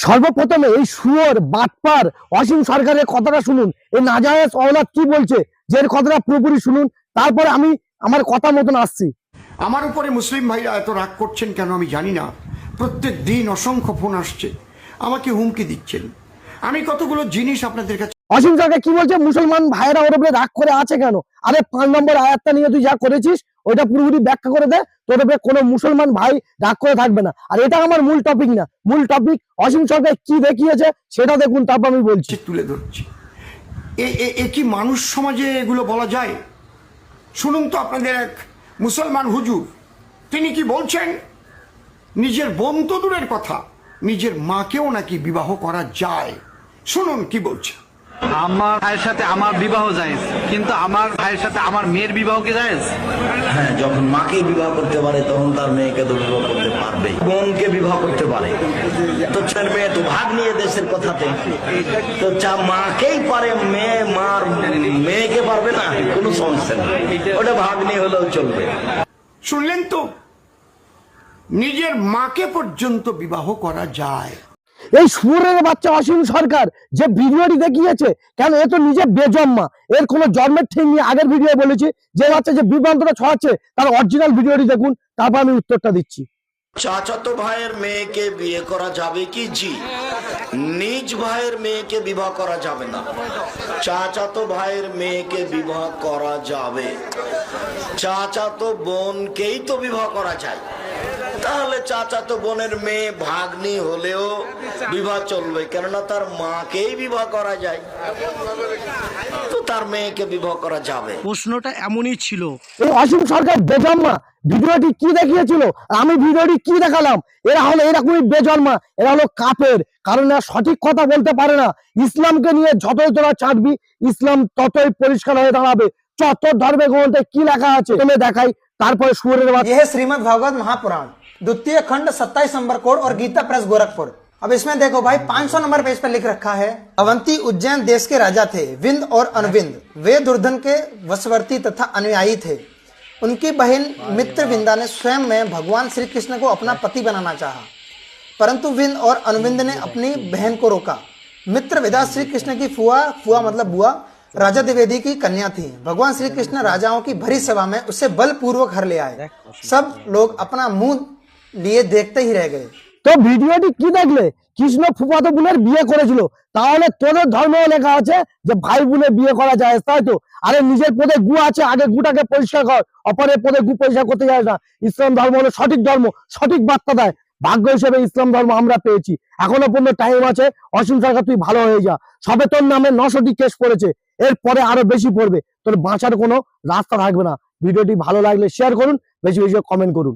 সর্বপ্রথমে এই শুয়োর বাটপার অসীম সরকারের কথাটা শুনুন। এই নাজায়েজ অওলাদ কি বলছে, যে এর কথাটা পুরোপুরি শুনুন, তারপরে আমি আমার কথা মতন আসছি। আমার উপরে মুসলিম ভাইরা এত রাগ করছেন কেন আমি জানি না। প্রত্যেক দিন অসংখ্য ফোন আসছে, আমাকে হুমকি দিচ্ছেন। আমি কতগুলো জিনিস আপনাদের কাছে। অসীম সরকার কি বলছে, মুসলমান ভাইয়েরা ওর উপরে রাগ করে আছে কেন? আরে 5 নম্বর আয়াতটা নিয়ে তুই যা করেছিস ওইটা পুরোপুরি ব্যাখ্যা করে দে, তোর উপরে কোনো মুসলমান ভাই রাগ করে থাকবে না। আর এটা আমার মূল টপিক না, মূল টপিক অসীম সরকার কি দেখিয়েছে সেটা দেখুন, তারপর আমি বলছি। তুলে ধরছি, এ কি মানুষ সমাজে এগুলো বলা যায়? শুনুন তো আপনাদের এক মুসলমান হুজুর, তিনি কি বলছেন, নিজের বোন তো দূরের কথা, নিজের মাকেও নাকি বিবাহ করা যায়। শুনুন কি বলছে। আমার ভাইয়ের সাথে আমার বিবাহ জায়েজ, কিন্তু আমার ভাইয়ের সাথে আমার মেয়ের বিবাহ কি জায়েজ? হ্যাঁ, যখন মাকে বিবাহ করতে পারে তখন তার মেয়েকে তো বিবাহ করতে পারবে, বোনকে বিবাহ করতে পারে। তো ছেলে মেয়ে তো ভাগ নিয়ে দেশের কথাতে, তো মাকেই পারে, মার মেয়েকে পারবে না, কোনো সমস্যা নেই, ওটা ভাগ নিয়ে হলেও চলবে। শুনলেন তো, নিজের মাকে পর্যন্ত বিবাহ করা যায়। এই শুয়োরের বাচ্চা অসীম সরকার যে ভিডিওটি দেখিয়েছে, কেন এ তো নিজে বেজন্মা, এর কোনো জন্মের ঠিক নিয়ে আগের ভিডিও বলেছি, যে বাচ্চা যে বিভ্রান্তটা ছড়াচ্ছে তার অরিজিনাল ভিডিওটি দেখুন, তারপর আমি উত্তরটা দিচ্ছি। চাচাতো ভাইয়ের মেয়েকে বিয়ে করা যাবে কি? জি। নিজ ভাইয়ের মেয়েকে বিবাহ করা যাবে না, চাচাতো ভাইয়ের মেয়েকে বিবাহ করা যাবে। চাচাতো বোনকেই তো বিবাহ করা যায়, তাহলে চাচাতো বোনের মেয়ে ভাগ্নি হলেও বিবাহ চলবে, কেননা তার মাকেই বিবাহ করা যায়, তো তার মেয়েকে বিবাহ করা যাবে। প্রশ্নটা এমনই ছিল। এই অসীম সরকার বেজন্মা ভিডিওটি কি দেখিয়েছিল, আমি ভিডিওটি কি দেখালাম, এরা হলো এরকমই বেজন্মা, এরা হলো কাফের, কারণ এরা সঠিক কথা বলতে পারে না। ইসলামকে নিয়ে যতই তোরা চাটবি, ইসলাম ততই পরিষ্কার হয়ে দাঁড়াবে। চত ধর্মে গ্রন্থে কি লেখা আছে তুমি দেখাই, তারপরে শুয়োরের বাচ্চা। यह है श्रीमद् भागवत महापुराण, द्वितीय खंड 27 नंबर कोड और गीता प्रेस गोरखपुर। अब इसमें देखो भाई, 500 नंबर पेज पर लिख रखा है, अवंती उज्जैन देश के राजा थे विंद और अनविंद। वे दुर्धन के वशवर्ती तथा अनुयायी थे। उनकी बहन मित्रविंदा ने स्वयं में भगवान श्री कृष्ण को अपना पति बनाना चाहा, परंतु विंद और अनविंद ने अपनी बहन को रोका। मित्रविदा श्री कृष्ण की फुआ मतलब बुआ राजा द्विवेदी की कन्या थी। भगवान श्री कृष्ण राजाओं की भरी सभा में उसे बलपूर्वक हर ले आए। सब लोग अपना मुंह लिए देखते ही रह गए। তো ভিডিওটি কি দেখলে, কৃষ্ণ ফুফাতো বোনের বিয়ে করেছিল, তাহলে তোদের ধর্মে লেখা আছে যে ভাই বোনের বিয়ে করা যায়, তাই তো? আরে নিজের পদে গু আছে, আগে গুটাকে পরিষ্কার কর, অপরের পদে গু পরিষ্কার করতে যায় না। ইসলাম ধর্ম হলো সঠিক ধর্ম, সঠিক বার্তা দেয়। ভাগ্য হিসেবে ইসলাম ধর্ম আমরা পেয়েছি, এখনো পর্যন্ত টাইম আছে। অসীম সরকার তুই ভালো হয়ে যা, সবে তোর নামে 900টি কেস পড়েছে, এরপরে আরো বেশি পড়বে, তোর বাঁচার কোনো রাস্তা থাকবে না। ভিডিওটি ভালো লাগলে শেয়ার করুন, বেশি বেশি কমেন্ট করুন।